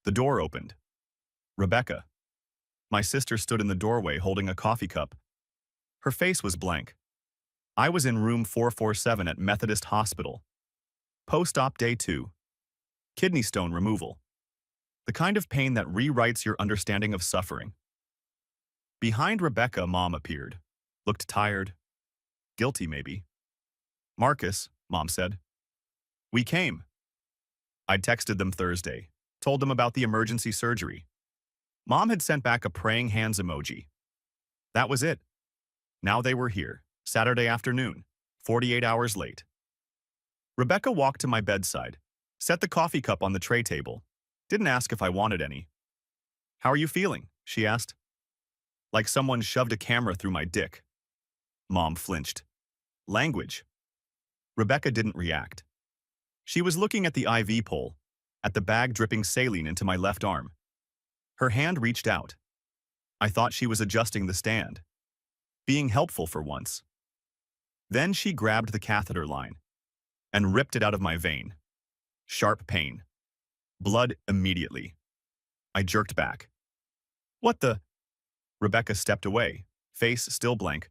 The door opened. Rebecca. My sister stood in the doorway holding a coffee cup. Her face was blank. I was in room 447 at Methodist Hospital. Post-op day 2. Kidney stone removal. The kind of pain that rewrites your understanding of suffering. Behind Rebecca, Mom appeared. Looked tired. Guilty, maybe. Marcus, Mom said. We came. I'd texted them Thursday, told them about the emergency surgery. Mom had sent back a praying hands emoji. That was it. Now they were here, Saturday afternoon, 48 hours late. Rebecca walked to my bedside, set the coffee cup on the tray table, didn't ask if I wanted any. How are you feeling? She asked. Like someone shoved a camera through my dick. Mom flinched. Language. Rebecca didn't react. She was looking at the IV pole, at the bag dripping saline into my left arm. Her hand reached out. I thought she was adjusting the stand, being helpful for once. Then she grabbed the catheter line and ripped it out of my vein. Sharp pain. Blood immediately. I jerked back. What the? Rebecca stepped away, face still blank,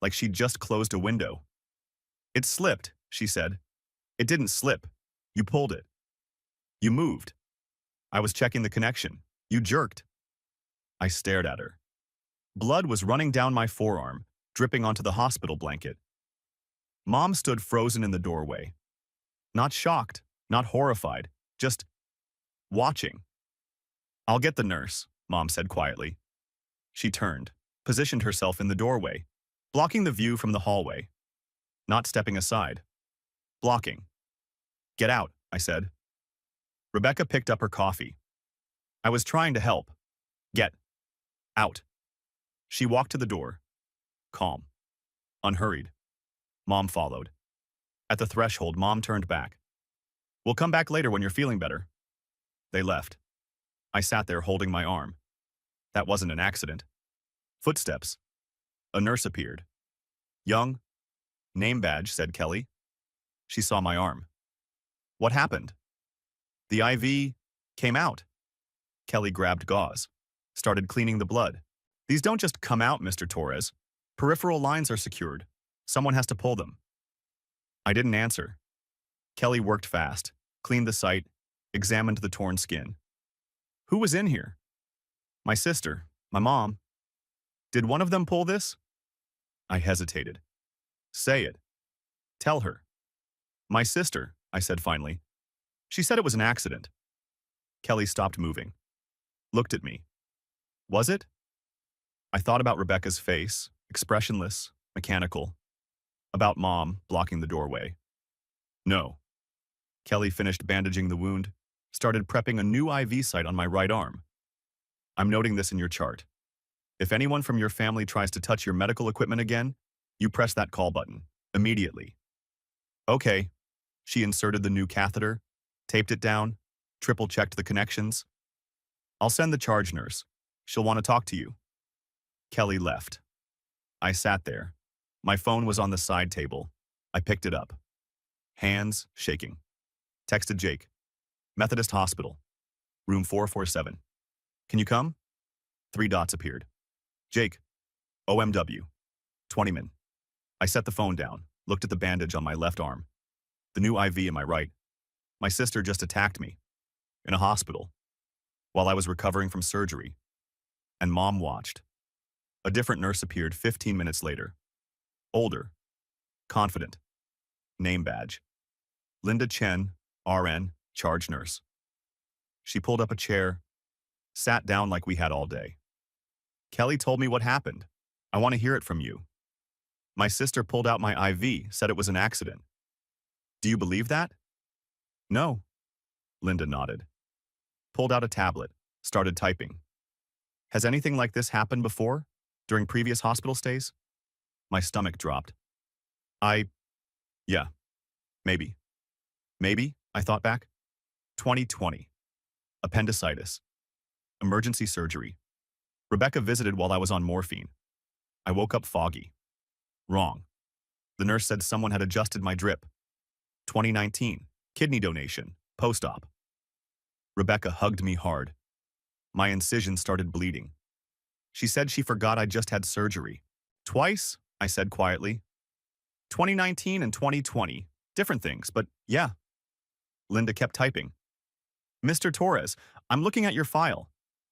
like she'd just closed a window. It slipped, she said. It didn't slip. You pulled it. You moved. I was checking the connection. You jerked. I stared at her. Blood was running down my forearm, dripping onto the hospital blanket. Mom stood frozen in the doorway. Not shocked, not horrified, just watching. I'll get the nurse, Mom said quietly. She turned, positioned herself in the doorway, blocking the view from the hallway. Not stepping aside. Blocking. Get out, I said. Rebecca picked up her coffee. I was trying to help. Get out. She walked to the door. Calm. Unhurried. Mom followed. At the threshold, Mom turned back. We'll come back later when you're feeling better. They left. I sat there holding my arm. That wasn't an accident. Footsteps. A nurse appeared. Young. Name badge, said Kelly. She saw my arm. What happened? The IV came out. Kelly grabbed gauze. Started cleaning the blood. These don't just come out, Mr. Torres. Peripheral lines are secured. Someone has to pull them. I didn't answer. Kelly worked fast, cleaned the site, examined the torn skin. Who was in here? My sister, my mom. Did one of them pull this? I hesitated. Say it. Tell her. My sister, I said finally. She said it was an accident. Kelly stopped moving. Looked at me. Was it? I thought about Rebecca's face, expressionless, mechanical. About Mom blocking the doorway. No. Kelly finished bandaging the wound, started prepping a new IV site on my right arm. I'm noting this in your chart. If anyone from your family tries to touch your medical equipment again, you press that call button, immediately. Okay. She inserted the new catheter, taped it down, triple-checked the connections. I'll send the charge nurse. She'll want to talk to you. Kelly left. I sat there. My phone was on the side table. I picked it up. Hands shaking. Texted Jake. Methodist Hospital. Room 447. Can you come? 3 dots appeared. Jake. OMW. 20 min. I set the phone down, looked at the bandage on my left arm. The new IV in my right. My sister just attacked me. In a hospital. While I was recovering from surgery. And Mom watched. A different nurse appeared 15 minutes later. Older. Confident. Name badge. Linda Chen, RN, charge nurse. She pulled up a chair, sat down like we had all day. Kelly told me what happened. I want to hear it from you. My sister pulled out my IV, said it was an accident. Do you believe that? No. Linda nodded. Pulled out a tablet, started typing. Has anything like this happened before? During previous hospital stays? My stomach dropped. Yeah, maybe. Maybe, I thought back. 2020. Appendicitis. Emergency surgery. Rebecca visited while I was on morphine. I woke up foggy. Wrong. The nurse said someone had adjusted my drip. 2019. Kidney donation. Post-op. Rebecca hugged me hard. My incision started bleeding. She said she forgot I just had surgery. Twice, I said quietly. 2019 and 2020. Different things, but yeah. Linda kept typing. Mr. Torres, I'm looking at your file.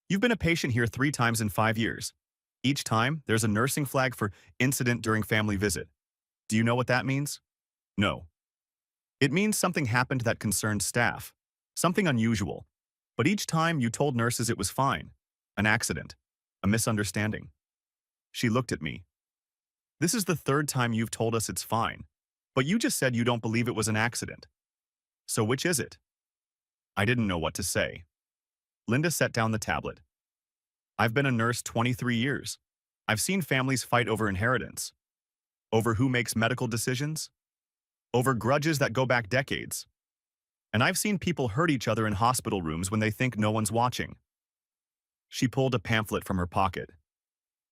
You've been a patient here 3 times in 5 years. Each time, there's a nursing flag for incident during family visit. Do you know what that means? No. It means something happened that concerned staff. Something unusual. But each time you told nurses it was fine. An accident. A misunderstanding. She looked at me. This is the 3rd time you've told us it's fine. But you just said you don't believe it was an accident. So which is it? I didn't know what to say. Linda set down the tablet. I've been a nurse 23 years. I've seen families fight over inheritance. Over who makes medical decisions. Over grudges that go back decades. And I've seen people hurt each other in hospital rooms when they think no one's watching. She pulled a pamphlet from her pocket.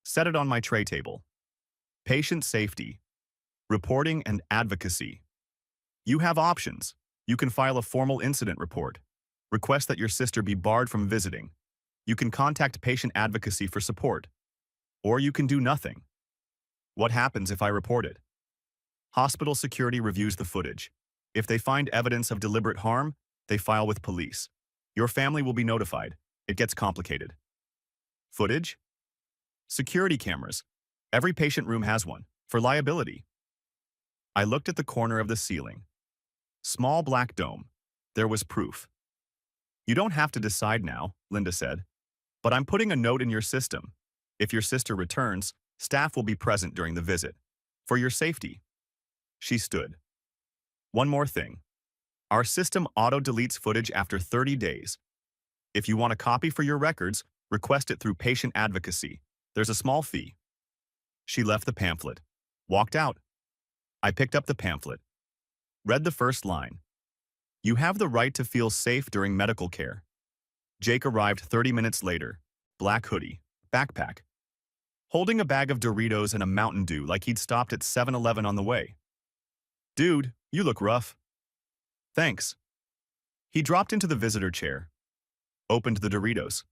Set it on my tray table. Patient safety. Reporting and advocacy. You have options. You can file a formal incident report. Request that your sister be barred from visiting. You can contact patient advocacy for support. Or you can do nothing. What happens if I report it? Hospital security reviews the footage. If they find evidence of deliberate harm, they file with police. Your family will be notified. It gets complicated. Footage? Security cameras. Every patient room has one, for liability. I looked at the corner of the ceiling. Small black dome. There was proof. You don't have to decide now, Linda said. But I'm putting a note in your system. If your sister returns, staff will be present during the visit. For your safety. She stood. One more thing. Our system auto-deletes footage after 30 days. If you want a copy for your records, request it through patient advocacy. There's a small fee. She left the pamphlet. Walked out. I picked up the pamphlet. Read the first line. You have the right to feel safe during medical care. Jake arrived 30 minutes later. Black hoodie. Backpack. Holding a bag of Doritos and a Mountain Dew like he'd stopped at 7-Eleven on the way. Dude, you look rough. Thanks. He dropped into the visitor chair. Opened the Doritos.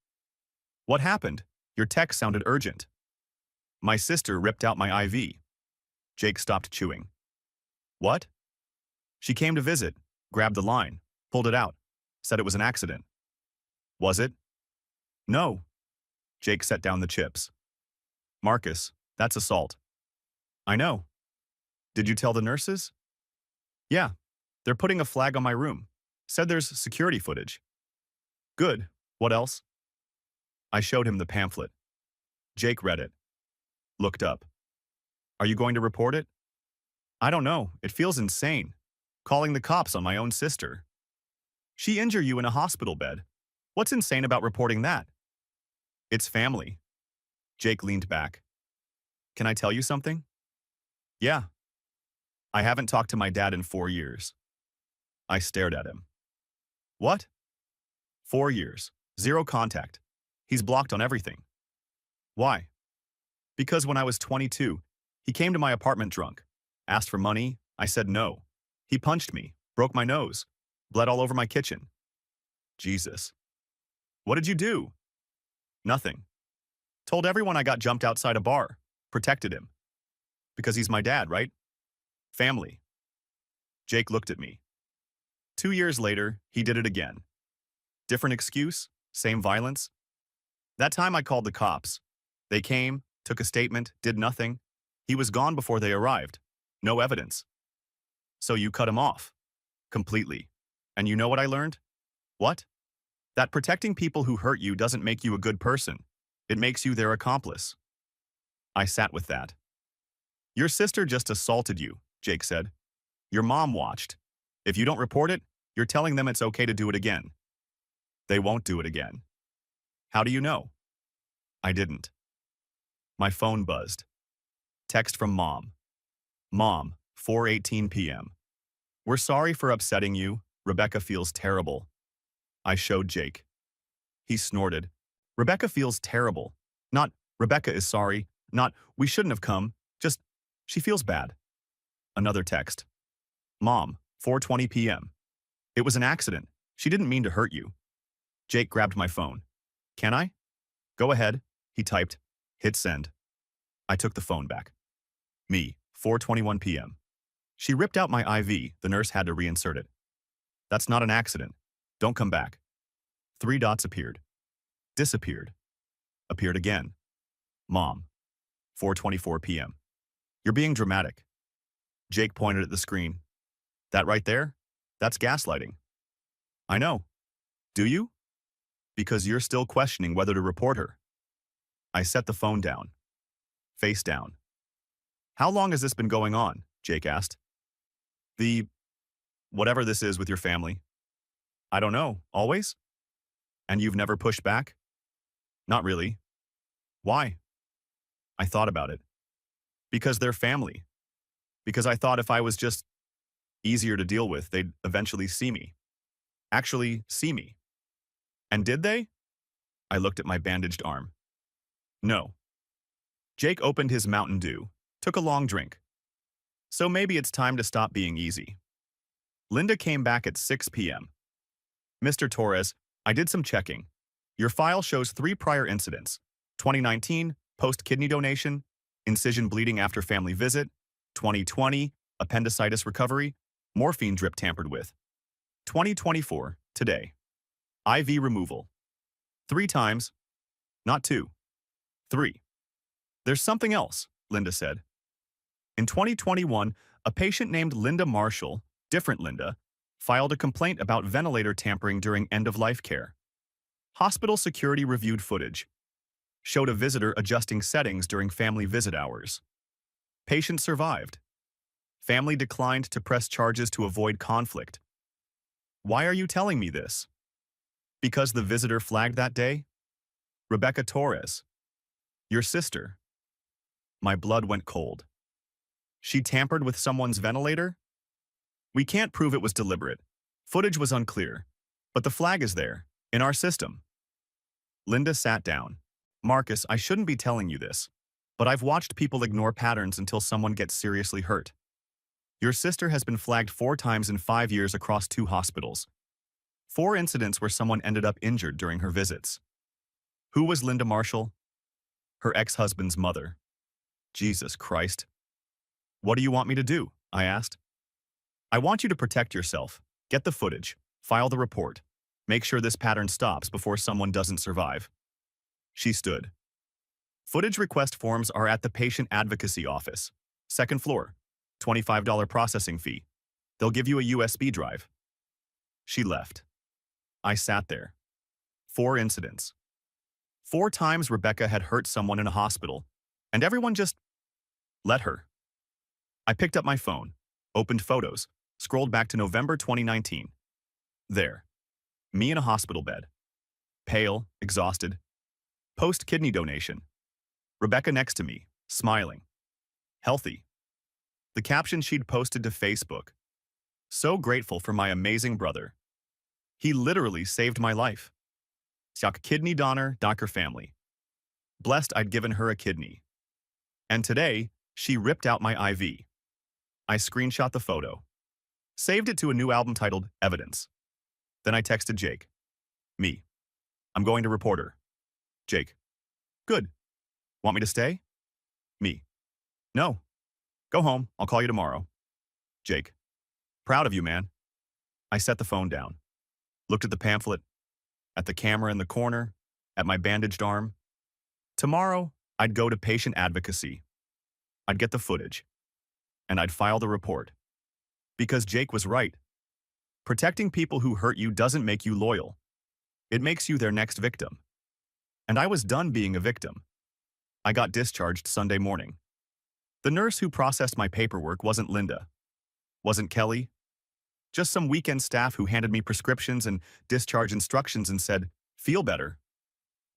What happened? Your text sounded urgent. My sister ripped out my IV. Jake stopped chewing. What? She came to visit, grabbed the line, pulled it out, said it was an accident. Was it? No. Jake set down the chips. Marcus, that's assault. I know. Did you tell the nurses? Yeah. They're putting a flag on my room. Said there's security footage. Good. What else? I showed him the pamphlet. Jake read it. Looked up. Are you going to report it? I don't know. It feels insane. Calling the cops on my own sister. She injured you in a hospital bed. What's insane about reporting that? It's family. Jake leaned back. Can I tell you something? Yeah. I haven't talked to my dad in 4 years. I stared at him. What? 4 years. 0 contact. He's blocked on everything. Why? Because when I was 22, he came to my apartment drunk. Asked for money. I said no. He punched me, broke my nose, bled all over my kitchen. Jesus. What did you do? Nothing. Told everyone I got jumped outside a bar. Protected him. Because he's my dad, right? Family. Jake looked at me. 2 years later, he did it again. Different excuse, same violence. That time I called the cops. They came, took a statement, did nothing. He was gone before they arrived. No evidence. So you cut him off. Completely. And you know what I learned? What? That protecting people who hurt you doesn't make you a good person. It makes you their accomplice. I sat with that. Your sister just assaulted you, Jake said. Your mom watched. If you don't report it, you're telling them it's okay to do it again. They won't do it again. How do you know? I didn't. My phone buzzed. Text from Mom. Mom, 4:18 p.m. We're sorry for upsetting you. Rebecca feels terrible. I showed Jake. He snorted. Rebecca feels terrible. Not, Rebecca is sorry. Not, we shouldn't have come. Just, she feels bad. Another text. Mom, 4:20 p.m. It was an accident. She didn't mean to hurt you. Jake grabbed my phone. Can I? Go ahead, he typed. Hit send. I took the phone back. Me, 4:21 p.m. She ripped out my IV. The nurse had to reinsert it. That's not an accident. Don't come back. 3 dots appeared. Disappeared. Appeared again. Mom, 4:24 p.m. You're being dramatic. Jake pointed at the screen. That right there? That's gaslighting. I know. Do you? Because you're still questioning whether to report her. I set the phone down. Face down. How long has this been going on? Jake asked. Whatever this is with your family. I don't know. Always? And you've never pushed back? Not really. Why? I thought about it. Because they're family. Because I thought if I was just easier to deal with, they'd eventually see me. Actually, see me. And did they? I looked at my bandaged arm. No. Jake opened his Mountain Dew, took a long drink. So maybe it's time to stop being easy. Linda came back at 6 p.m. Mr. Torres, I did some checking. Your file shows 3 prior incidents. 2019, post-kidney donation, incision bleeding after family visit, 2020, appendicitis recovery, morphine drip tampered with. 2024, today. IV removal. 3 times, not 2. 3. There's something else, Linda said. In 2021, a patient named Linda Marshall, different Linda, filed a complaint about ventilator tampering during end-of-life care. Hospital security reviewed footage. Showed a visitor adjusting settings during family visit hours. Patient survived. Family declined to press charges to avoid conflict. Why are you telling me this? Because the visitor flagged that day? Rebecca Torres. Your sister. My blood went cold. She tampered with someone's ventilator? We can't prove it was deliberate. Footage was unclear. But the flag is there, in our system. Linda sat down. Marcus, I shouldn't be telling you this, but I've watched people ignore patterns until someone gets seriously hurt. Your sister has been flagged 4 times in 5 years across 2 hospitals. 4 incidents where someone ended up injured during her visits. Who was Linda Marshall? Her ex-husband's mother. Jesus Christ. What do you want me to do? I asked. I want you to protect yourself. Get the footage. File the report. Make sure this pattern stops before someone doesn't survive. She stood. Footage request forms are at the Patient Advocacy Office. 2nd floor. $25 processing fee. They'll give you a USB drive. She left. I sat there. 4 incidents. 4 times Rebecca had hurt someone in a hospital, and everyone just let her. I picked up my phone, opened photos, scrolled back to November 2019. There. Me in a hospital bed. Pale, exhausted. Post-kidney donation. Rebecca next to me, smiling. Healthy. The caption she'd posted to Facebook. So grateful for my amazing brother. He literally saved my life. Siak kidney donor, Dr. family. Blessed I'd given her a kidney. And today, she ripped out my IV. I screenshot the photo. Saved it to a new album titled Evidence. Then I texted Jake. Me. I'm going to report her. Jake. Good. Want me to stay? Me. No. Go home. I'll call you tomorrow. Jake. Proud of you, man. I set the phone down. Looked at the pamphlet. At the camera in the corner. At my bandaged arm. Tomorrow, I'd go to patient advocacy. I'd get the footage. And I'd file the report. Because Jake was right. Protecting people who hurt you doesn't make you loyal. It makes you their next victim. And I was done being a victim. I got discharged Sunday morning. The nurse who processed my paperwork wasn't Linda. Wasn't Kelly. Just some weekend staff who handed me prescriptions and discharge instructions and said, feel better.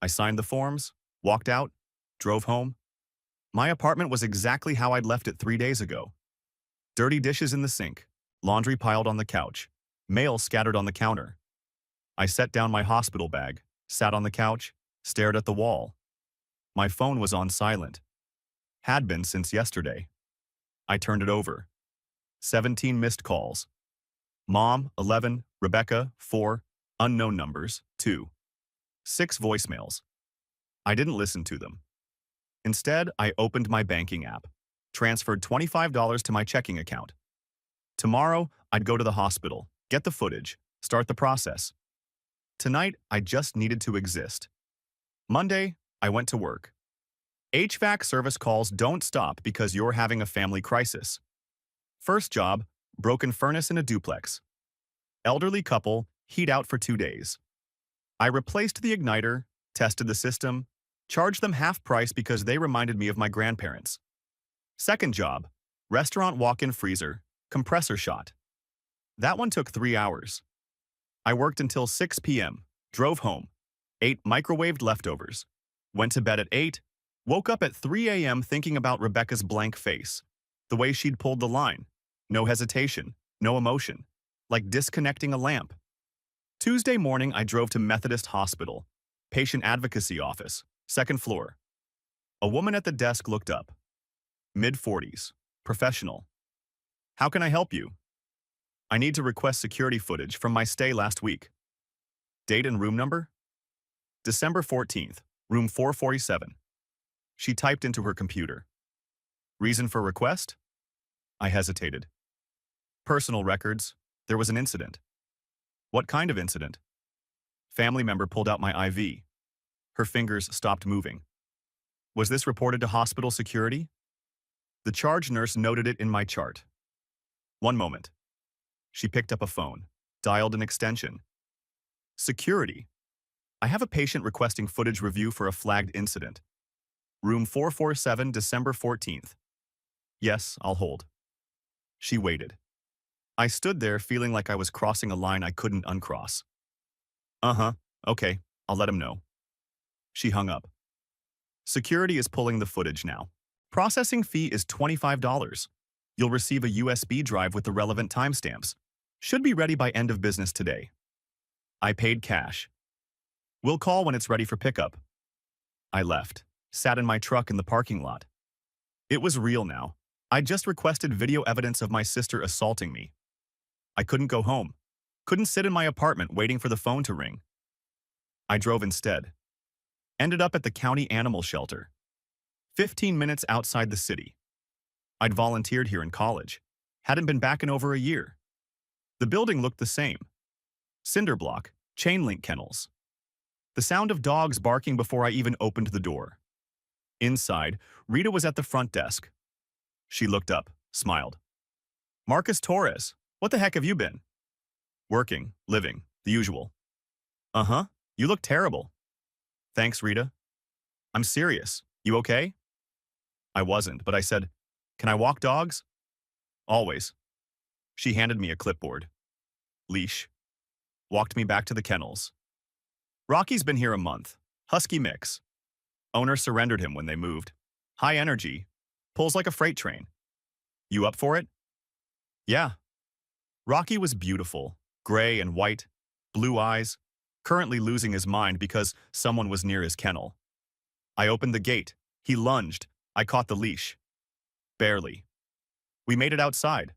I signed the forms, walked out, drove home. My apartment was exactly how I'd left it 3 days ago. Dirty dishes in the sink, laundry piled on the couch, mail scattered on the counter. I set down my hospital bag, sat on the couch, stared at the wall. My phone was on silent. Had been since yesterday. I turned it over. 17 missed calls. Mom, 11, Rebecca, 4, unknown numbers, 2. 6 voicemails. I didn't listen to them. Instead, I opened my banking app, transferred $25 to my checking account. Tomorrow, I'd go to the hospital, get the footage, start the process. Tonight, I just needed to exist. Monday, I went to work. HVAC service calls don't stop because you're having a family crisis. First job, broken furnace in a duplex. Elderly couple, heat out for 2 days. I replaced the igniter, tested the system, charged them half price because they reminded me of my grandparents. Second job, restaurant walk-in freezer, compressor shot. That one took 3 hours. I worked until 6 p.m., drove home, ate microwaved leftovers, went to bed at 8, woke up at 3 a.m. thinking about Rebecca's blank face, the way she'd pulled the line. No hesitation, no emotion, like disconnecting a lamp. Tuesday morning, I drove to Methodist Hospital, patient advocacy office, 2nd floor. A woman at the desk looked up. Mid-40s, professional. How can I help you? I need to request security footage from my stay last week. Date and room number? December 14th, room 447. She typed into her computer. Reason for request? I hesitated. Personal records. There was an incident. What kind of incident? Family member pulled out my IV. Her fingers stopped moving. Was this reported to hospital security? The charge nurse noted it in my chart. One moment. She picked up a phone, dialed an extension. Security. I have a patient requesting footage review for a flagged incident. Room 447, December 14th. Yes, I'll hold. She waited. I stood there feeling like I was crossing a line I couldn't uncross. Okay, I'll let him know. She hung up. Security is pulling the footage now. Processing fee is $25. You'll receive a USB drive with the relevant timestamps. Should be ready by end of business today. I paid cash. We'll call when it's ready for pickup. I left, sat in my truck in the parking lot. It was real now. I just requested video evidence of my sister assaulting me. I couldn't go home. Couldn't sit in my apartment waiting for the phone to ring. I drove instead. Ended up at the county animal shelter. 15 minutes outside the city. I'd volunteered here in college. Hadn't been back in over a year. The building looked the same. Cinder block, chain link kennels. The sound of dogs barking before I even opened the door. Inside, Rita was at the front desk. She looked up, smiled. Marcus Torres, what the heck have you been? Working, living, the usual. You look terrible. Thanks, Rita. I'm serious. You okay? I wasn't, but I said, can I walk dogs? Always. She handed me a clipboard. Leash. Walked me back to the kennels. Rocky's been here a month. Husky mix. Owner surrendered him when they moved. High energy. Pulls like a freight train. You up for it? Yeah. Rocky was beautiful. Gray and white. Blue eyes. Currently losing his mind because someone was near his kennel. I opened the gate. He lunged. I caught the leash. Barely. We made it outside.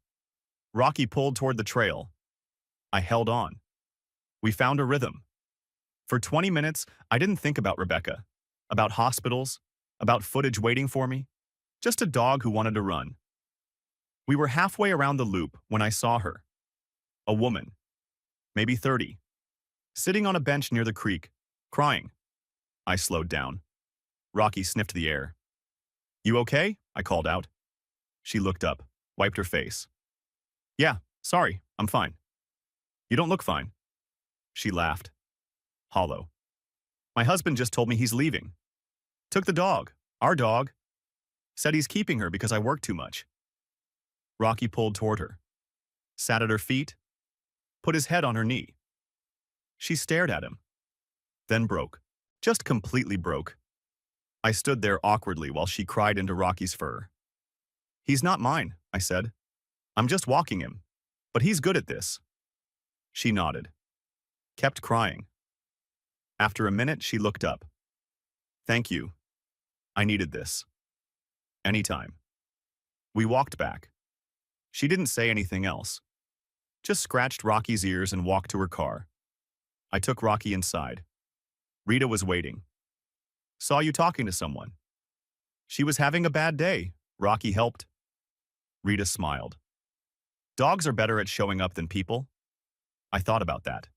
Rocky pulled toward the trail. I held on. We found a rhythm. For 20 minutes, I didn't think about Rebecca, about hospitals, about footage waiting for me, just a dog who wanted to run. We were halfway around the loop when I saw her. A woman, maybe 30, sitting on a bench near the creek, crying. I slowed down. Rocky sniffed the air. You okay? I called out. She looked up, wiped her face. Yeah, sorry, I'm fine. You don't look fine. She laughed. Hollow. My husband just told me he's leaving. Took the dog, our dog. Said he's keeping her because I work too much. Rocky pulled toward her. Sat at her feet. Put his head on her knee. She stared at him. Then broke. Just completely broke. I stood there awkwardly while she cried into Rocky's fur. He's not mine, I said. I'm just walking him. But he's good at this. She nodded. Kept crying. After a minute, she looked up. Thank you. I needed this. Anytime. We walked back. She didn't say anything else. Just scratched Rocky's ears and walked to her car. I took Rocky inside. Rita was waiting. Saw you talking to someone. She was having a bad day. Rocky helped. Rita smiled. Dogs are better at showing up than people. I thought about that.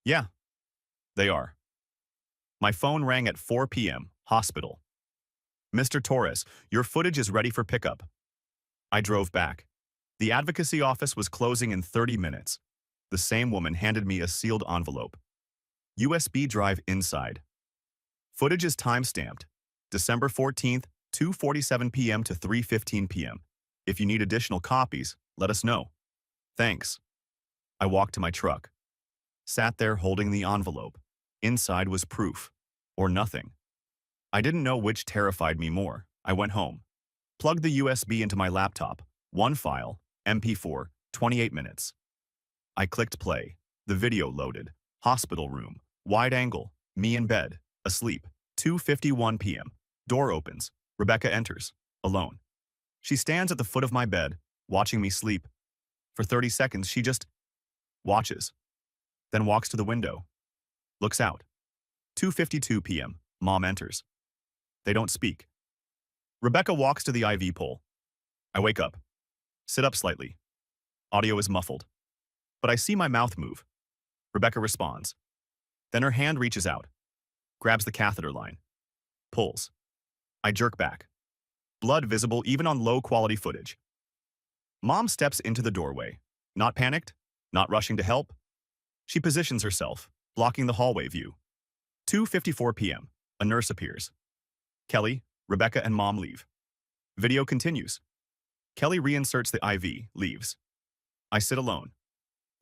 Yeah, they are. My phone rang at 4 p.m. Hospital. Mr. Torres, your footage is ready for pickup. I drove back. The advocacy office was closing in 30 minutes. The same woman handed me a sealed envelope. USB drive inside. Footage is time-stamped. December 14th, 2:47 p.m. to 3:15 p.m. If you need additional copies, let us know. Thanks. I walked to my truck. Sat there holding the envelope. Inside was proof. Or nothing. I didn't know which terrified me more. I went home. Plugged the USB into my laptop. One file, MP4, 28 minutes. I clicked play. The video loaded. Hospital room. Wide angle. Me in bed. Asleep. 2:51 p.m. Door opens. Rebecca enters. Alone. She stands at the foot of my bed, watching me sleep. For 30 seconds, she just watches. Then walks to the window. Looks out. 2:52 p.m. Mom enters. They don't speak. Rebecca walks to the IV pole. I wake up. Sit up slightly. Audio is muffled. But I see my mouth move. Rebecca responds. Then her hand reaches out. Grabs the catheter line. Pulls. I jerk back. Blood visible even on low-quality footage. Mom steps into the doorway. Not panicked. Not rushing to help. She positions herself, blocking the hallway view. 2:54 p.m. A nurse appears. Kelly, Rebecca, and Mom leave. Video continues. Kelly reinserts the IV, leaves. I sit alone.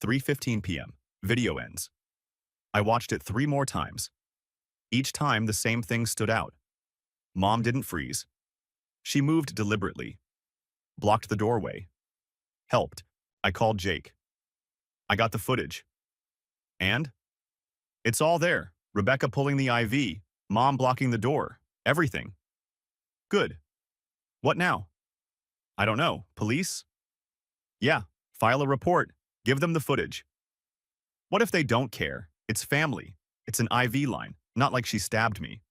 3:15 p.m. Video ends. I watched it 3 more times. Each time the same thing stood out. Mom didn't freeze. She moved deliberately. Blocked the doorway. Helped. I called Jake. I got the footage. And? It's all there. Rebecca pulling the IV, Mom blocking the door, everything. Good. What now? I don't know. Police? Yeah, file a report. Give them the footage. What if they don't care? It's family. It's an IV line, not like she stabbed me.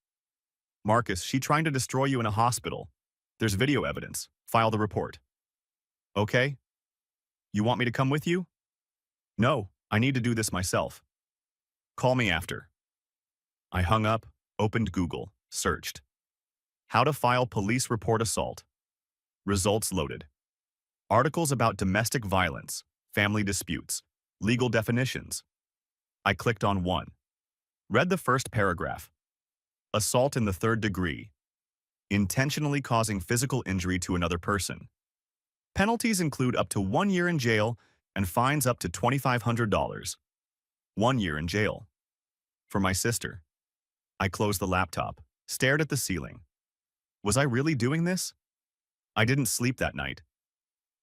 Marcus, she trying to destroy you in a hospital. There's video evidence. File the report. Okay? You want me to come with you? No, I need to do this myself. Call me after. I hung up, opened Google, searched. How to file police report assault. Results loaded. Articles about domestic violence, family disputes, legal definitions. I clicked on one. Read the first paragraph. Assault in the 3rd degree. Intentionally causing physical injury to another person. Penalties include up to 1 year in jail and fines up to $2,500. 1 year in jail. For my sister. I closed the laptop, stared at the ceiling. Was I really doing this? I didn't sleep that night.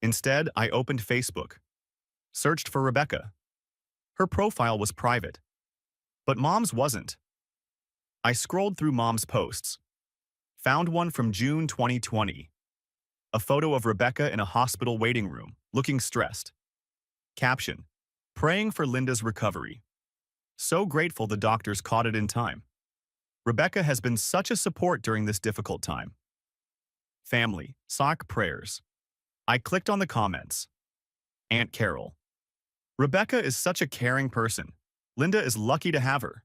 Instead, I opened Facebook. Searched for Rebecca. Her profile was private. But Mom's wasn't. I scrolled through Mom's posts. Found one from June 2020. A photo of Rebecca in a hospital waiting room, looking stressed. Caption: praying for Linda's recovery. So grateful the doctors caught it in time. Rebecca has been such a support during this difficult time. Family, sock prayers. I clicked on the comments. Aunt Carol. Rebecca is such a caring person. Linda is lucky to have her.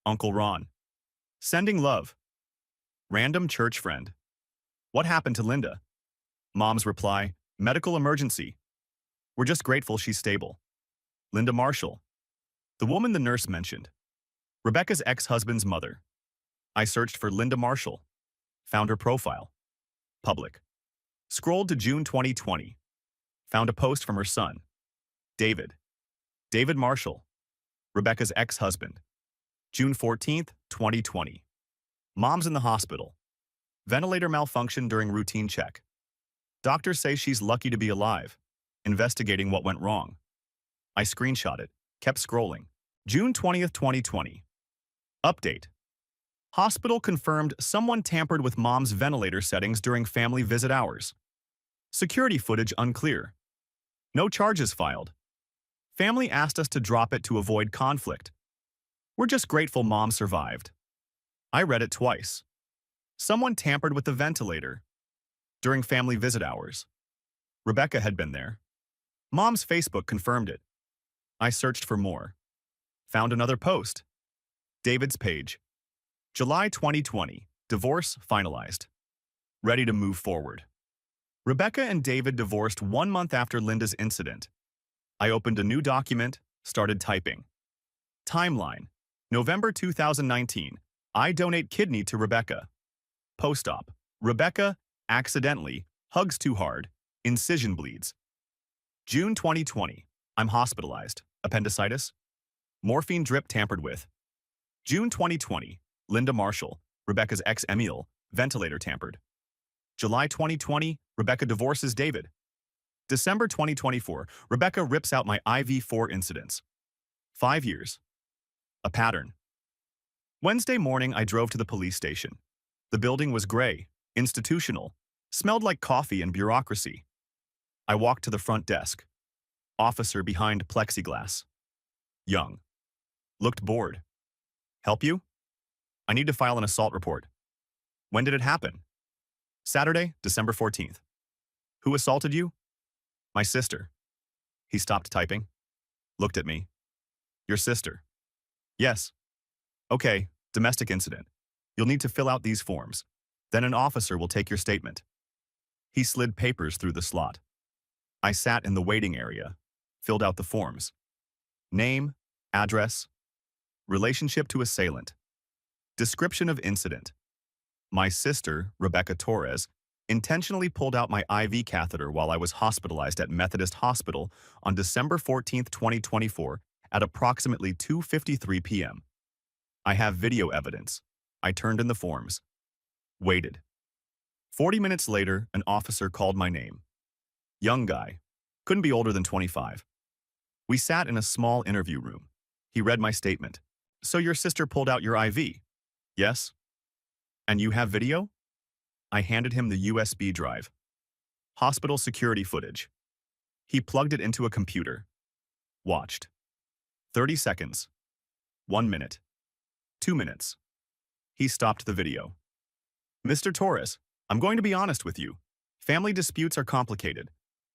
Uncle Ron. Sending love. Random church friend. What happened to Linda? Mom's reply, medical emergency. We're just grateful she's stable. Linda Marshall. The woman the nurse mentioned. Rebecca's ex-husband's mother. I searched for Linda Marshall. Found her profile. Public. Scrolled to June 2020. Found a post from her son. David. David Marshall. Rebecca's ex-husband. June 14th, 2020. Mom's in the hospital. Ventilator malfunction during routine check. Doctors say she's lucky to be alive. Investigating what went wrong. I screenshot it. Kept scrolling. June 20th, 2020. Update. Hospital confirmed someone tampered with Mom's ventilator settings during family visit hours. Security footage unclear. No charges filed. Family asked us to drop it to avoid conflict. We're just grateful Mom survived. I read it twice. Someone tampered with the ventilator during family visit hours. Rebecca had been there. Mom's Facebook confirmed it. I searched for more. Found another post. David's page. July 2020. Divorce finalized. Ready to move forward. Rebecca and David divorced 1 month after Linda's incident. I opened a new document, started typing. Timeline. November 2019. I donate kidney to Rebecca. Post-op. Rebecca, accidentally, hugs too hard, incision bleeds. June 2020. I'm hospitalized. Appendicitis. Morphine drip tampered with. June 2020. Linda Marshall, Rebecca's ex-Emil, ventilator tampered. July 2020. Rebecca divorces David. December 2024. Rebecca rips out my IV4 incidents. 5 years. A pattern. Wednesday morning, I drove to the police station. The building was gray, institutional, smelled like coffee and bureaucracy. I walked to the front desk. Officer behind plexiglass. Young. Looked bored. Help you? I need to file an assault report. When did it happen? Saturday, December 14th. Who assaulted you? My sister. He stopped typing. Looked at me. Your sister. Yes. Okay, domestic incident. You'll need to fill out these forms. Then an officer will take your statement. He slid papers through the slot. I sat in the waiting area, filled out the forms. Name, address, relationship to assailant, description of incident. My sister, Rebecca Torres, intentionally pulled out my IV catheter while I was hospitalized at Methodist Hospital on December 14, 2024 at approximately 2:53 p.m. I have video evidence. I turned in the forms. Waited. 40 minutes later, an officer called my name. Young guy. Couldn't be older than 25. We sat in a small interview room. He read my statement. So your sister pulled out your IV? Yes. And you have video? I handed him the USB drive. Hospital security footage. He plugged it into a computer. Watched. 30 seconds. 1 minute. 2 minutes. He stopped the video. Mr. Torres, I'm going to be honest with you. Family disputes are complicated.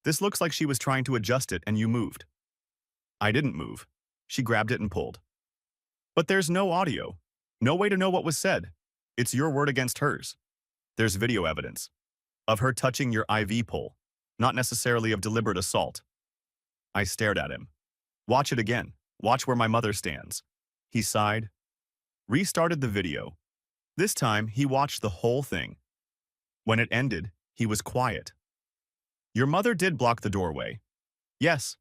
This looks like she was trying to adjust it and you moved. I didn't move. She grabbed it and pulled. But there's no audio. No way to know what was said. It's your word against hers. There's video evidence of her touching your IV pole, not necessarily of deliberate assault. I stared at him. Watch it again. Watch where my mother stands. He sighed. Restarted the video. This time, he watched the whole thing. When it ended, he was quiet. Your mother did block the doorway. Yes.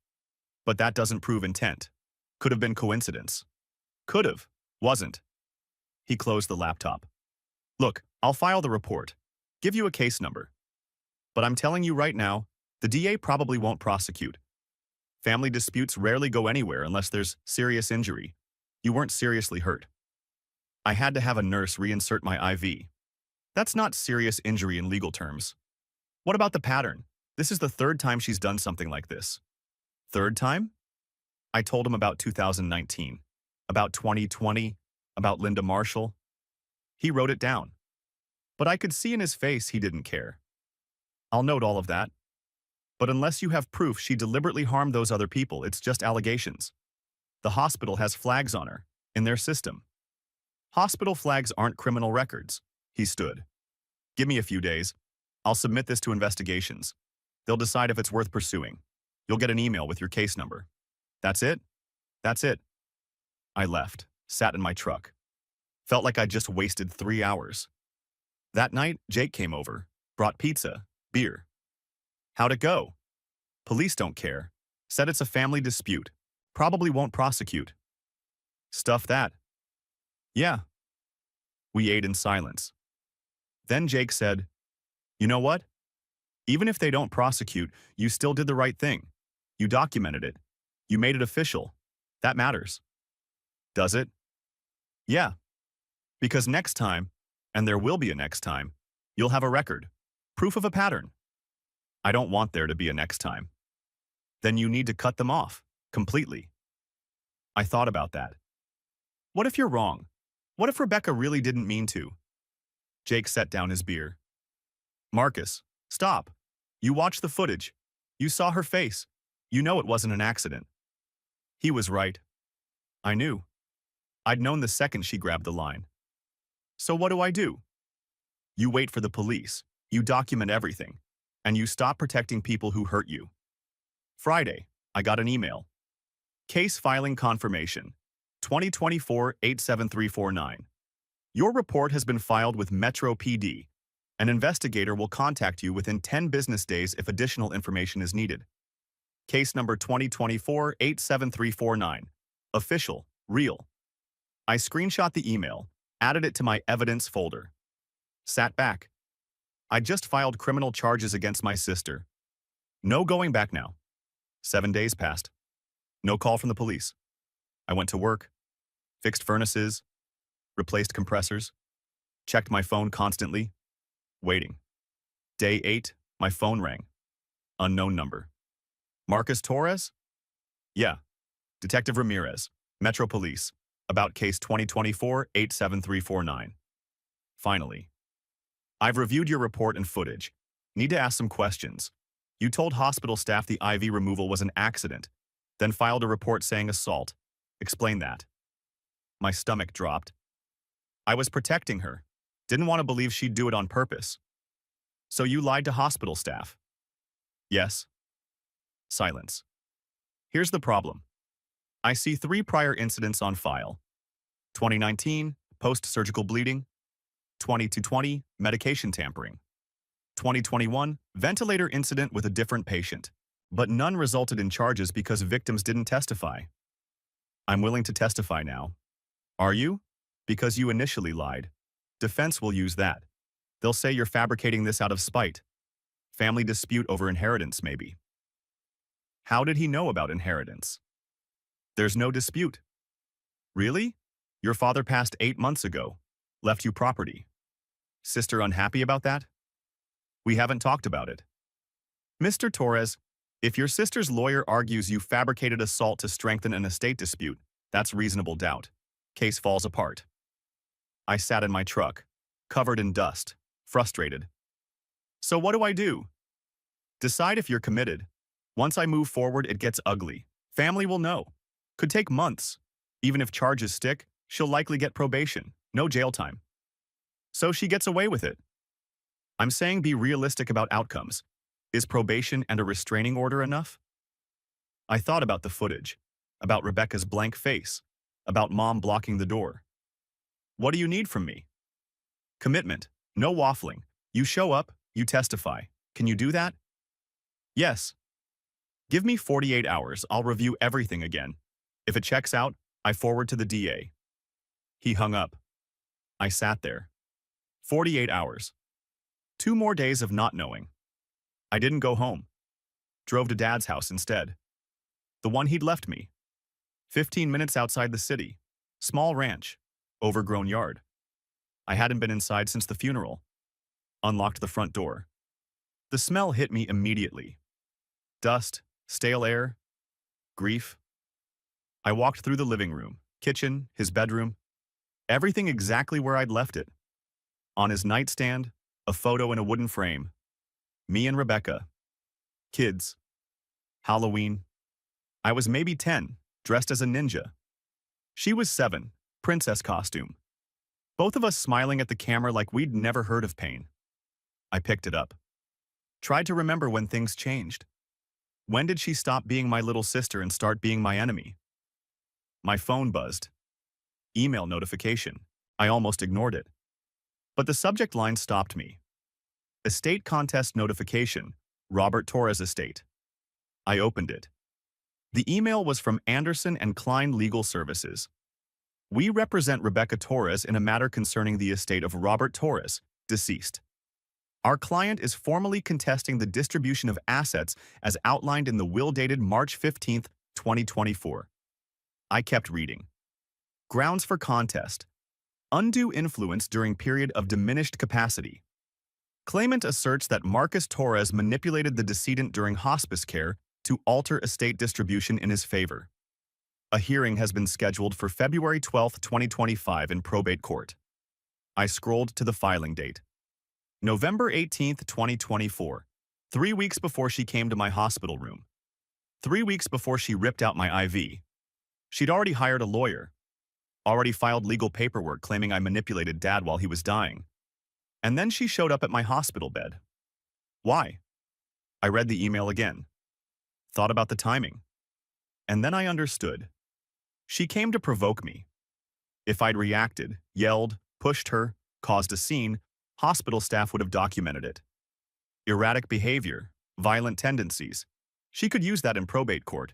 But that doesn't prove intent. Could have been coincidence. Could have. Wasn't. He closed the laptop. Look, I'll file the report. Give you a case number. But I'm telling you right now, the DA probably won't prosecute. Family disputes rarely go anywhere unless there's serious injury. You weren't seriously hurt. I had to have a nurse reinsert my IV. That's not serious injury in legal terms. What about the pattern? This is the 3rd time she's done something like this. 3rd time? I told him about 2019, about 2020, about Linda Marshall. He wrote it down. But I could see in his face he didn't care. I'll note all of that. But unless you have proof she deliberately harmed those other people, it's just allegations. The hospital has flags on her, in their system. Hospital flags aren't criminal records. He stood. Give me a few days. I'll submit this to investigations. They'll decide if it's worth pursuing. You'll get an email with your case number. That's it? That's it. I left, sat in my truck. Felt like I'd just wasted 3 hours. That night, Jake came over, brought pizza, beer. How'd it go? Police don't care. Said it's a family dispute. Probably won't prosecute. Stuff that. Yeah. We ate in silence. Then Jake said, you know what? Even if they don't prosecute, you still did the right thing. You documented it. You made it official. That matters. Does it? Yeah. Because next time, and there will be a next time, you'll have a record. Proof of a pattern. I don't want there to be a next time. Then you need to cut them off. Completely. I thought about that. What if you're wrong? What if Rebecca really didn't mean to? Jake set down his beer. Marcus, stop. You watched the footage. You saw her face. You know it wasn't an accident. He was right. I knew. I'd known the second she grabbed the line. So what do? You wait for the police. You document everything. And you stop protecting people who hurt you. Friday, I got an email. Case filing confirmation. 2024-87349. Your report has been filed with Metro PD. An investigator will contact you within 10 business days if additional information is needed. Case number 2024-87349. Official, real. I screenshot the email, added it to my evidence folder. Sat back. I just filed criminal charges against my sister. No going back now. 7 days passed. No call from the police. I went to work, fixed furnaces, replaced compressors, checked my phone constantly, waiting. Day 8, my phone rang. Unknown number. Marcus Torres? Yeah. Detective Ramirez, Metro Police, about case 2024-87349. Finally. I've reviewed your report and footage. Need to ask some questions. You told hospital staff the IV removal was an accident, then filed a report saying assault. Explain that. My stomach dropped. I was protecting her. Didn't want to believe she'd do it on purpose. So you lied to hospital staff? Yes. Silence. Here's the problem. I see 3 prior incidents on file. 2019, post-surgical bleeding. 2020, medication tampering. 2021, ventilator incident with a different patient. But none resulted in charges because victims didn't testify. I'm willing to testify now. Are you? Because you initially lied. Defense will use that. They'll say you're fabricating this out of spite. Family dispute over inheritance, maybe. How did he know about inheritance? There's no dispute. Really? Your father passed 8 months ago. Left you property. Sister unhappy about that? We haven't talked about it. Mr. Torres, if your sister's lawyer argues you fabricated assault to strengthen an estate dispute, that's reasonable doubt. Case falls apart. I sat in my truck, covered in dust, frustrated. So what do? Decide if you're committed. Once I move forward, it gets ugly. Family will know. Could take months. Even if charges stick, she'll likely get probation, no jail time. So she gets away with it. I'm saying be realistic about outcomes. Is probation and a restraining order enough? I thought about the footage, about Rebecca's blank face, about Mom blocking the door. What do you need from me? Commitment, no waffling. You show up, you testify. Can you do that? Yes. Give me 48 hours, I'll review everything again. If it checks out, I forward to the DA. He hung up. I sat there. 48 hours. 2 more days of not knowing. I didn't go home. Drove to Dad's house instead. The one he'd left me. 15 minutes outside the city. Small ranch. Overgrown yard. I hadn't been inside since the funeral. Unlocked the front door. The smell hit me immediately. Dust, stale air, grief. I walked through the living room, kitchen, his bedroom. Everything exactly where I'd left it. On his nightstand, a photo in a wooden frame. Me and Rebecca. Kids. Halloween. I was maybe 10, dressed as a ninja. She was 7, princess costume. Both of us smiling at the camera like we'd never heard of pain. I picked it up. Tried to remember when things changed. When did she stop being my little sister and start being my enemy? My phone buzzed. Email notification. I almost ignored it. But the subject line stopped me. Estate contest notification, Robert Torres estate. I opened it. The email was from Anderson and Klein Legal Services. We represent Rebecca Torres in a matter concerning the estate of Robert Torres, deceased. Our client is formally contesting the distribution of assets as outlined in the will dated March 15, 2024. I kept reading. Grounds for contest. Undue influence during period of diminished capacity. Claimant asserts that Marcus Torres manipulated the decedent during hospice care to alter estate distribution in his favor. A hearing has been scheduled for February 12, 2025 in probate court. I scrolled to the filing date. November 18th, 2024. 3 weeks before she came to my hospital room. 3 weeks before she ripped out my IV. She'd already hired a lawyer. Already filed legal paperwork claiming I manipulated Dad while he was dying. And then she showed up at my hospital bed. Why? I read the email again. Thought about the timing. And then I understood. She came to provoke me. If I'd reacted, yelled, pushed her, caused a scene, hospital staff would have documented it. Erratic behavior, violent tendencies. She could use that in probate court.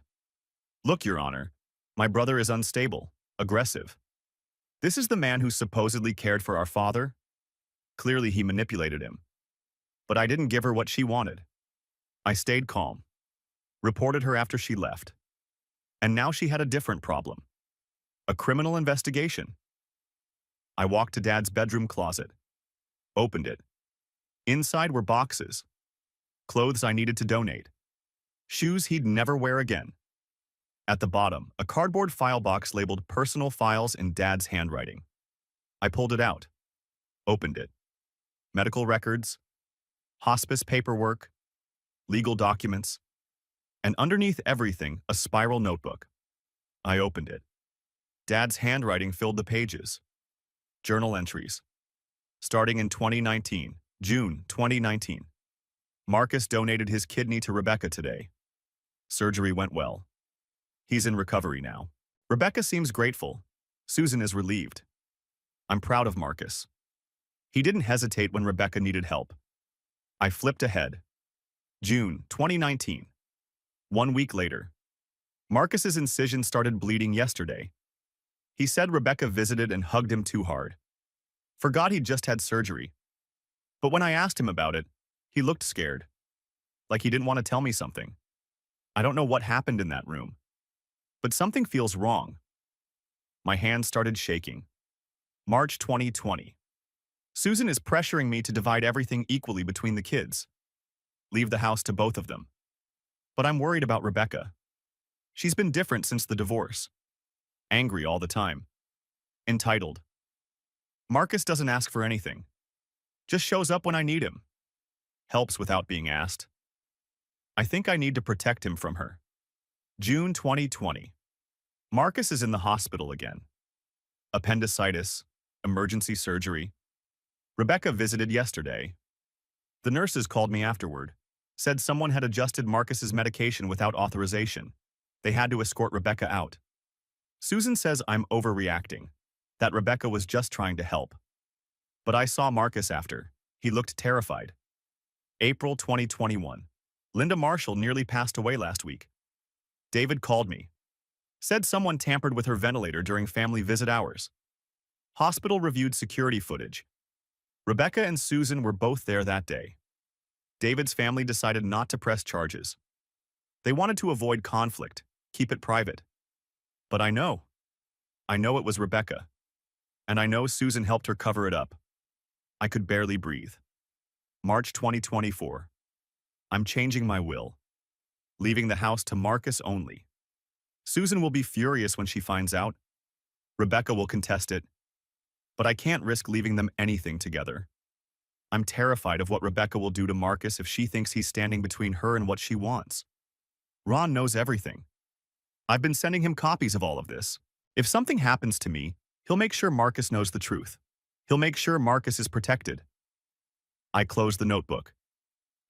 Look, Your Honor, my brother is unstable, aggressive. This is the man who supposedly cared for our father. Clearly he manipulated him. But I didn't give her what she wanted. I stayed calm. Reported her after she left. And now she had a different problem. A criminal investigation. I walked to Dad's bedroom closet. Opened it. Inside were boxes. Clothes I needed to donate. Shoes he'd never wear again. At the bottom, a cardboard file box labeled personal files in Dad's handwriting. I pulled it out. Opened it. Medical records. Hospice paperwork. Legal documents. And underneath everything, a spiral notebook. I opened it. Dad's handwriting filled the pages. Journal entries. Starting in 2019, June 2019. Marcus donated his kidney to Rebecca today. Surgery went well. He's in recovery now. Rebecca seems grateful. Susan is relieved. I'm proud of Marcus. He didn't hesitate when Rebecca needed help. I flipped ahead. June 2019. 1 week later. Marcus's incision started bleeding yesterday. He said Rebecca visited and hugged him too hard. Forgot he'd just had surgery. But when I asked him about it, he looked scared. Like he didn't want to tell me something. I don't know what happened in that room. But something feels wrong. My hands started shaking. March 2020. Susan is pressuring me to divide everything equally between the kids. Leave the house to both of them. But I'm worried about Rebecca. She's been different since the divorce. Angry all the time. Entitled. Marcus doesn't ask for anything. Just shows up when I need him. Helps without being asked. I think I need to protect him from her. June 2020. Marcus is in the hospital again. Appendicitis, emergency surgery. Rebecca visited yesterday. The nurses called me afterward. Said someone had adjusted Marcus's medication without authorization. They had to escort Rebecca out. Susan says I'm overreacting, that Rebecca was just trying to help. But I saw Marcus after. He looked terrified. April 2021. Linda Marshall nearly passed away last week. David called me. Said someone tampered with her ventilator during family visit hours. Hospital reviewed security footage. Rebecca and Susan were both there that day. David's family decided not to press charges. They wanted to avoid conflict, keep it private. But I know it was Rebecca. And I know Susan helped her cover it up. I could barely breathe. March 2024. I'm changing my will. Leaving the house to Marcus only. Susan will be furious when she finds out. Rebecca will contest it. But I can't risk leaving them anything together. I'm terrified of what Rebecca will do to Marcus if she thinks he's standing between her and what she wants. Ron knows everything. I've been sending him copies of all of this. If something happens to me, he'll make sure Marcus knows the truth. He'll make sure Marcus is protected. I closed the notebook.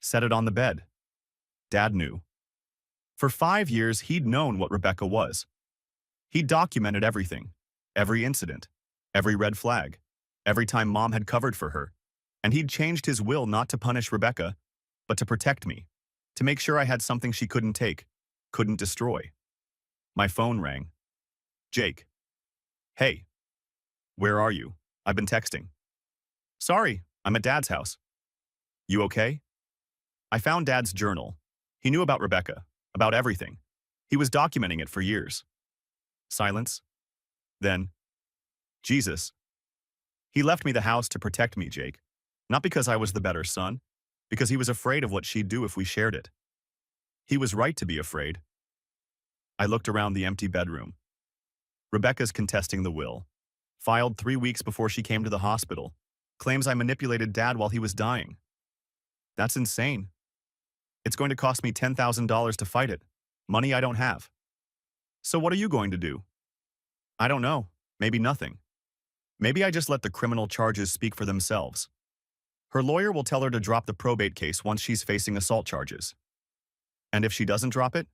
Set it on the bed. Dad knew. For 5 years, he'd known what Rebecca was. He documented everything, every incident, every red flag, every time Mom had covered for her. And he'd changed his will not to punish Rebecca, but to protect me, to make sure I had something she couldn't take, couldn't destroy. My phone rang. Jake. Hey. Where are you? I've been texting. Sorry, I'm at Dad's house. You okay? I found Dad's journal. He knew about Rebecca, about everything. He was documenting it for years. Silence. Then, Jesus. He left me the house to protect me, Jake. Not because I was the better son, because he was afraid of what she'd do if we shared it. He was right to be afraid. I looked around the empty bedroom. Rebecca's contesting the will. Filed 3 weeks before she came to the hospital. Claims I manipulated Dad while he was dying. That's insane. It's going to cost me $10,000 to fight it. Money I don't have. So what are you going to do? I don't know. Maybe nothing. Maybe I just let the criminal charges speak for themselves. Her lawyer will tell her to drop the probate case once she's facing assault charges. And if she doesn't drop it,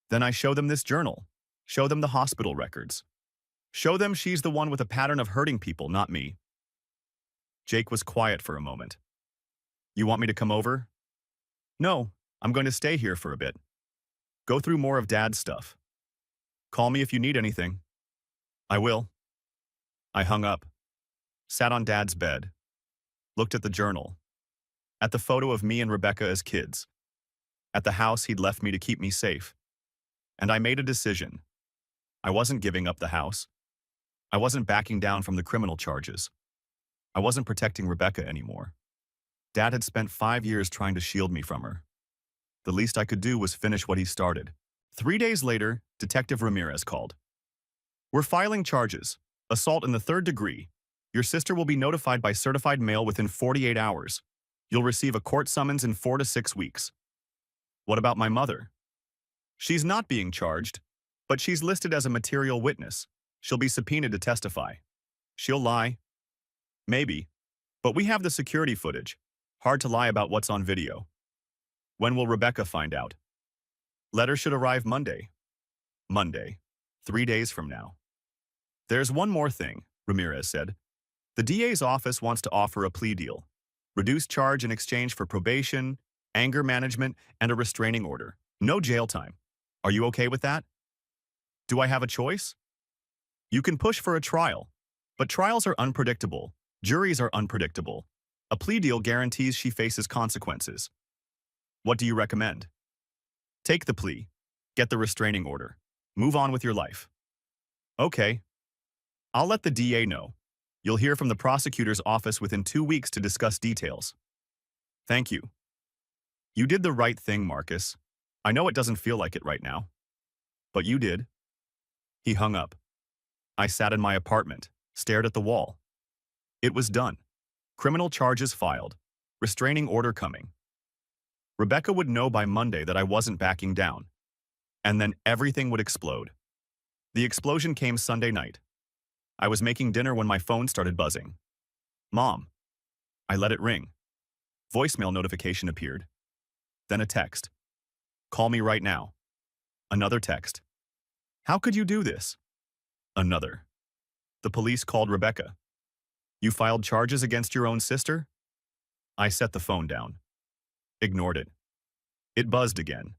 then I show them this journal. Show them the hospital records. Show them she's the one with a pattern of hurting people, not me. Jake was quiet for a moment. You want me to come over? No, I'm going to stay here for a bit. Go through more of Dad's stuff. Call me if you need anything. I will. I hung up, sat on Dad's bed, looked at the journal, at the photo of me and Rebecca as kids, at the house he'd left me to keep me safe. And I made a decision. I wasn't giving up the house. I wasn't backing down from the criminal charges. I wasn't protecting Rebecca anymore. Dad had spent 5 years trying to shield me from her. The least I could do was finish what he started. 3 days later, Detective Ramirez called. We're filing charges. Assault in the 3rd degree. Your sister will be notified by certified mail within 48 hours. You'll receive a court summons in 4 to 6 weeks. What about my mother? She's not being charged, but she's listed as a material witness. She'll be subpoenaed to testify. She'll lie. Maybe. But we have the security footage. Hard to lie about what's on video. When will Rebecca find out? Letter should arrive Monday. Monday. 3 days from now. There's one more thing, Ramirez said. The DA's office wants to offer a plea deal. Reduced charge in exchange for probation, anger management, and a restraining order. No jail time. Are you okay with that? Do I have a choice? You can push for a trial. But trials are unpredictable. Juries are unpredictable. A plea deal guarantees she faces consequences. What do you recommend? Take the plea. Get the restraining order. Move on with your life. Okay. I'll let the DA know. You'll hear from the prosecutor's office within 2 weeks to discuss details. Thank you. You did the right thing, Marcus. I know it doesn't feel like it right now. But you did. He hung up. I sat in my apartment, stared at the wall. It was done. Criminal charges filed. Restraining order coming. Rebecca would know by Monday that I wasn't backing down. And then everything would explode. The explosion came Sunday night. I was making dinner when my phone started buzzing. Mom. I let it ring. Voicemail notification appeared. Then a text. Call me right now. Another text. How could you do this? Another. The police called Rebecca. You filed charges against your own sister? I set the phone down. Ignored it. It buzzed again.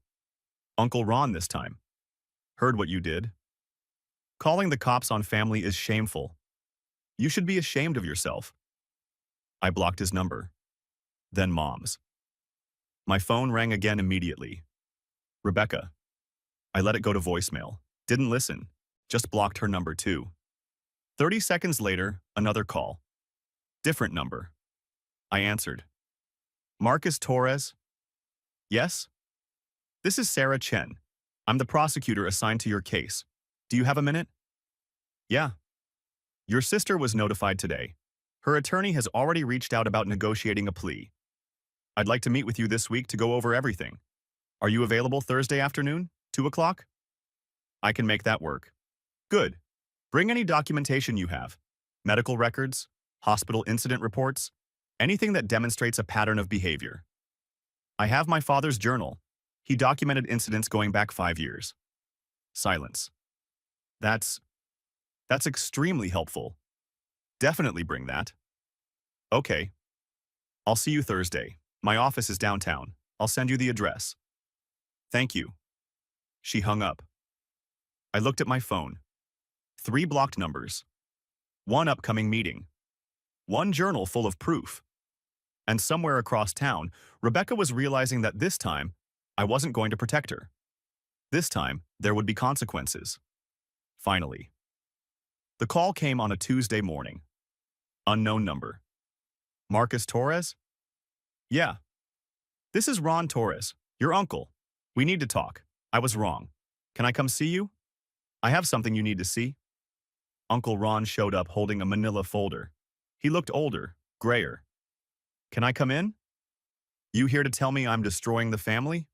Uncle Ron this time. Heard what you did. Calling the cops on family is shameful. You should be ashamed of yourself. I blocked his number. Then Mom's. My phone rang again immediately. Rebecca. I let it go to voicemail. Didn't listen. Just blocked her number too. 30 seconds later, another call. Different number. I answered. Marcus Torres? Yes? This is Sarah Chen. I'm the prosecutor assigned to your case. Do you have a minute? Yeah. Your sister was notified today. Her attorney has already reached out about negotiating a plea. I'd like to meet with you this week to go over everything. Are you available Thursday afternoon, 2 o'clock? I can make that work. Good. Bring any documentation you have. Medical records, hospital incident reports, anything that demonstrates a pattern of behavior. I have my father's journal. He documented incidents going back 5 years. Silence. That's extremely helpful. Definitely bring that. Okay. I'll see you Thursday. My office is downtown. I'll send you the address. Thank you. She hung up. I looked at my phone. 3 blocked numbers. 1 upcoming meeting. 1 journal full of proof. And somewhere across town, Rebecca was realizing that this time, I wasn't going to protect her. This time, there would be consequences. Finally. The call came on a Tuesday morning. Unknown number. Marcus Torres? Yeah. This is Ron Torres, your uncle. We need to talk. I was wrong. Can I come see you? I have something you need to see. Uncle Ron showed up holding a manila folder. He looked older, grayer. Can I come in? You here to tell me I'm destroying the family?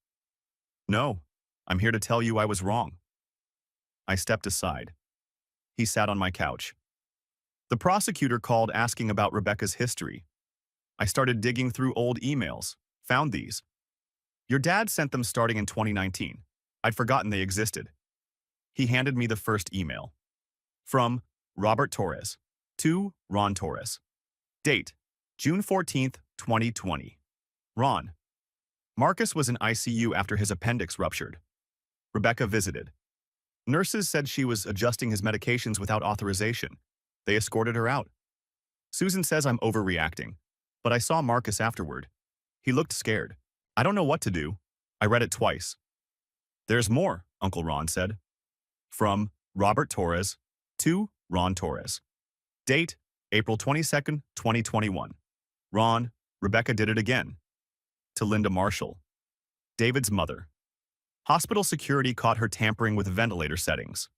No, I'm here to tell you I was wrong. I stepped aside. He sat on my couch. The prosecutor called asking about Rebecca's history. I started digging through old emails, found these. Your dad sent them starting in 2019. I'd forgotten they existed. He handed me the first email. From Robert Torres to Ron Torres. Date, June 14th, 2020. Ron. Marcus was in ICU after his appendix ruptured. Rebecca visited. Nurses said she was adjusting his medications without authorization. They escorted her out. Susan says I'm overreacting, but I saw Marcus afterward. He looked scared. I don't know what to do. I read it twice. There's more, Uncle Ron said. From Robert Torres to Ron Torres. Date, April 22nd, 2021. Ron, Rebecca did it again. To Linda Marshall, David's mother. Hospital security caught her tampering with ventilator settings.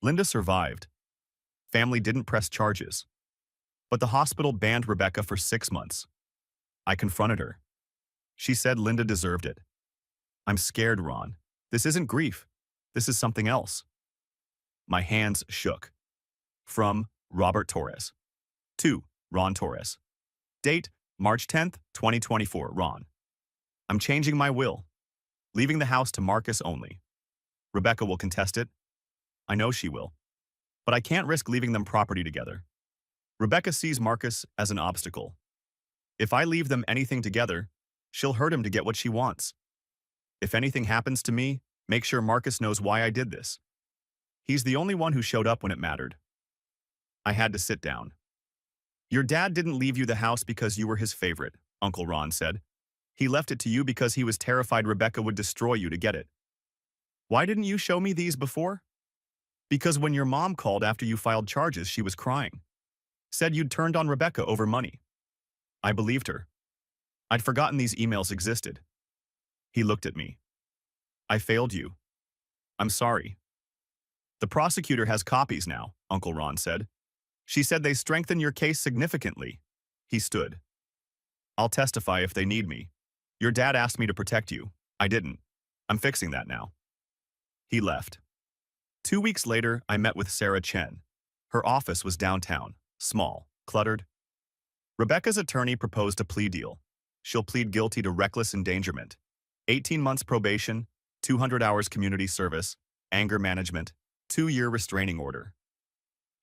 Linda survived. Family didn't press charges. But the hospital banned Rebecca for 6 months. I confronted her. She said Linda deserved it. I'm scared, Ron. This isn't grief. This is something else. My hands shook. From Robert Torres to Ron Torres. Date, March 10th, 2024, Ron. I'm changing my will. Leaving the house to Marcus only. Rebecca will contest it. I know she will. But I can't risk leaving them property together. Rebecca sees Marcus as an obstacle. If I leave them anything together, she'll hurt him to get what she wants. If anything happens to me, make sure Marcus knows why I did this. He's the only one who showed up when it mattered. I had to sit down. Your dad didn't leave you the house because you were his favorite, Uncle Ron said. He left it to you because he was terrified Rebecca would destroy you to get it. Why didn't you show me these before? Because when your mom called after you filed charges, she was crying. Said you'd turned on Rebecca over money. I believed her. I'd forgotten these emails existed. He looked at me. I failed you. I'm sorry. The prosecutor has copies now, Uncle Ron said. She said they strengthen your case significantly. He stood. I'll testify if they need me. Your dad asked me to protect you. I didn't. I'm fixing that now. He left. 2 weeks later, I met with Sarah Chen. Her office was downtown, small, cluttered. Rebecca's attorney proposed a plea deal. She'll plead guilty to reckless endangerment, 18 months probation, 200 hours community service, anger management, 2-year restraining order.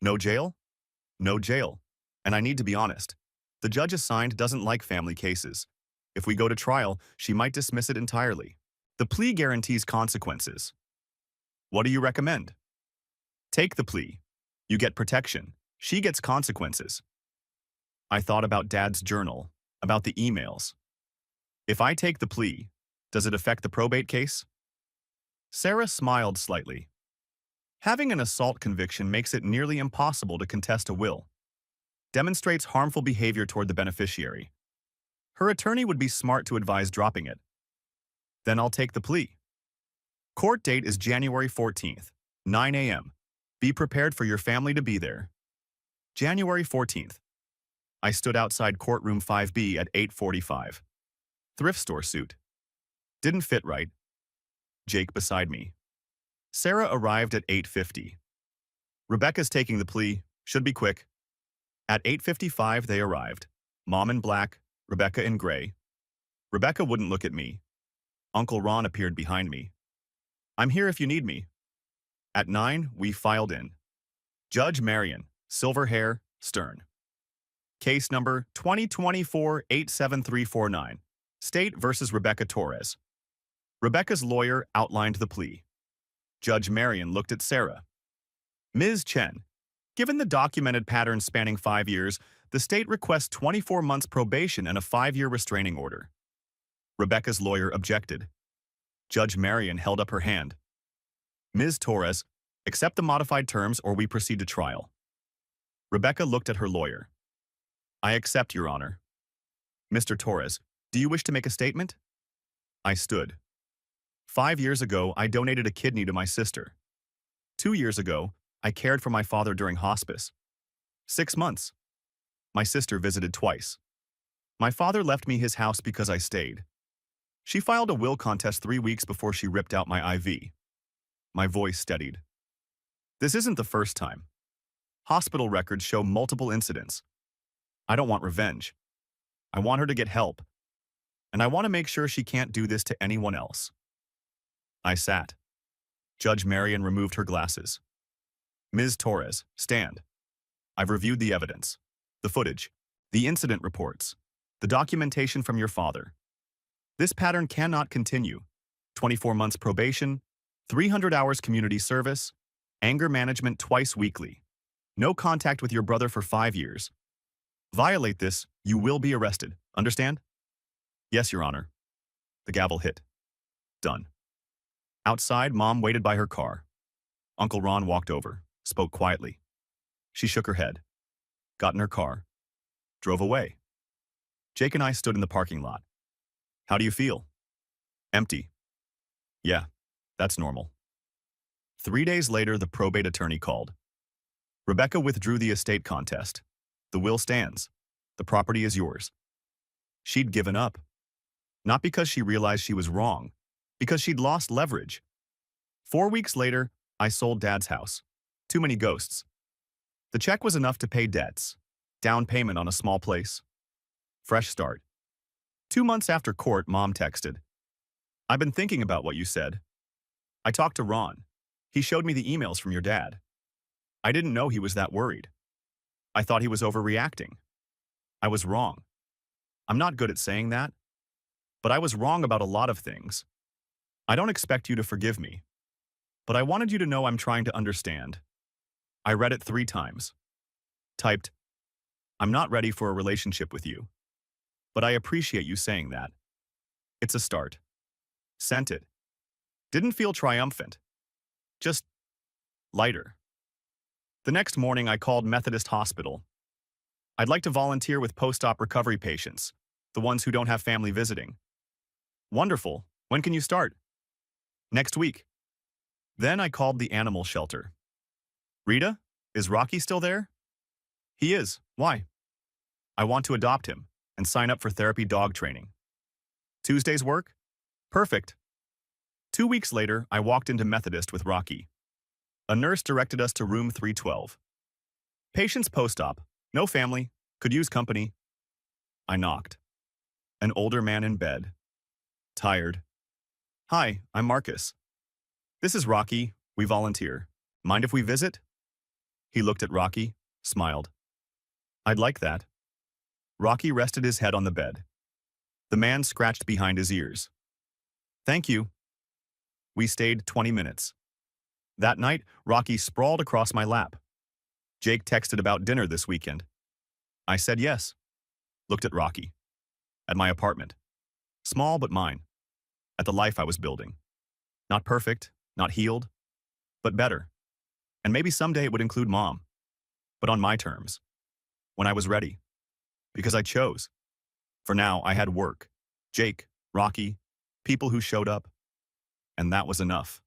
No jail? No jail. And I need to be honest. The judge assigned doesn't like family cases. If we go to trial, she might dismiss it entirely. The plea guarantees consequences. What do you recommend? Take the plea. You get protection. She gets consequences. I thought about Dad's journal, about the emails. If I take the plea, does it affect the probate case? Sarah smiled slightly. Having an assault conviction makes it nearly impossible to contest a will. Demonstrates harmful behavior toward the beneficiary. Her attorney would be smart to advise dropping it. Then I'll take the plea. Court date is January 14th, 9 a.m. Be prepared for your family to be there. January 14th. I stood outside courtroom 5B at 8:45. Thrift store suit. Didn't fit right. Jake beside me. Sarah arrived at 8:50. Rebecca's taking the plea. Should be quick. At 8:55 they arrived. Mom in black, Rebecca in gray. Rebecca wouldn't look at me. Uncle Ron appeared behind me. I'm here if you need me. At 9, we filed in. Judge Marion, silver hair, stern. Case number 2024-87349. State versus Rebecca Torres. Rebecca's lawyer outlined the plea. Judge Marion looked at Sarah. Ms. Chen, given the documented pattern spanning 5 years, the state requests 24 months probation and a 5-year restraining order. Rebecca's lawyer objected. Judge Marion held up her hand. Ms. Torres, accept the modified terms or we proceed to trial. Rebecca looked at her lawyer. I accept, Your Honor. Mr. Torres, do you wish to make a statement? I stood. 5 years ago, I donated a kidney to my sister. 2 years ago, I cared for my father during hospice. 6 months. My sister visited twice. My father left me his house because I stayed. She filed a will contest 3 weeks before she ripped out my IV. My voice steadied. This isn't the first time. Hospital records show multiple incidents. I don't want revenge. I want her to get help. And I want to make sure she can't do this to anyone else. I sat. Judge Marion removed her glasses. Ms. Torres, stand. I've reviewed the evidence, the footage, the incident reports, the documentation from your father. This pattern cannot continue. 24 months probation, 300 hours community service, anger management twice weekly. No contact with your brother for 5 years. Violate this, you will be arrested. Understand? Yes, Your Honor. The gavel hit. Done. Outside, Mom waited by her car. Uncle Ron walked over, spoke quietly. She shook her head, got in her car, drove away. Jake and I stood in the parking lot. How do you feel? Empty. Yeah, that's normal. 3 days later, the probate attorney called. Rebecca withdrew the estate contest. The will stands. The property is yours. She'd given up. Not because she realized she was wrong, because she'd lost leverage. 4 weeks later, I sold Dad's house. Too many ghosts. The check was enough to pay debts. Down payment on a small place. Fresh start. 2 months after court, Mom texted. I've been thinking about what you said. I talked to Ron. He showed me the emails from your dad. I didn't know he was that worried. I thought he was overreacting. I was wrong. I'm not good at saying that, but I was wrong about a lot of things. I don't expect you to forgive me, but I wanted you to know I'm trying to understand. I read it 3 times. Typed, I'm not ready for a relationship with you, but I appreciate you saying that. It's a start. Sent it. Didn't feel triumphant. Just lighter. The next morning, I called Methodist Hospital. I'd like to volunteer with post-op recovery patients, the ones who don't have family visiting. Wonderful. When can you start? Next week. Then I called the animal shelter. Rita, is Rocky still there? He is. Why? I want to adopt him and sign up for therapy dog training. Tuesday's work? Perfect. 2 weeks later, I walked into Methodist with Rocky. A nurse directed us to room 312. Patients post-op, no family, could use company. I knocked. An older man in bed. Tired. Hi, I'm Marcus. This is Rocky, we volunteer. Mind if we visit? He looked at Rocky, smiled. I'd like that. Rocky rested his head on the bed. The man scratched behind his ears. Thank you. We stayed 20 minutes. That night, Rocky sprawled across my lap. Jake texted about dinner this weekend. I said yes. Looked at Rocky. At my apartment. Small but mine. At the life I was building. Not perfect, not healed, but better. And maybe someday it would include Mom. But on my terms. When I was ready. Because I chose. For now, I had work. Jake, Rocky, people who showed up. And that was enough.